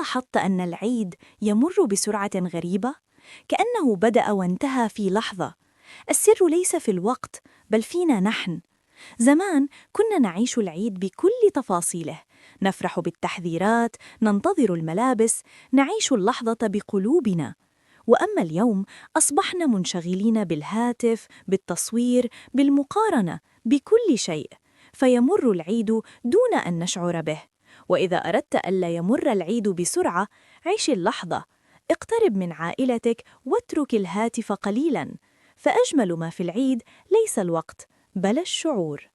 لاحظت أن العيد يمر بسرعة غريبة؟ كأنه بدأ وانتهى في لحظة. السر ليس في الوقت، بل فينا نحن. زمان كنا نعيش العيد بكل تفاصيله، نفرح بالتحذيرات، ننتظر الملابس، نعيش اللحظة بقلوبنا. وأما اليوم أصبحنا منشغلين بالهاتف، بالتصوير، بالمقارنة، بكل شيء، فيمر العيد دون أن نشعر به. وإذا أردت ألا يمر العيد بسرعة، عيش اللحظة، اقترب من عائلتك واترك الهاتف قليلاً، فأجمل ما في العيد ليس الوقت، بل الشعور.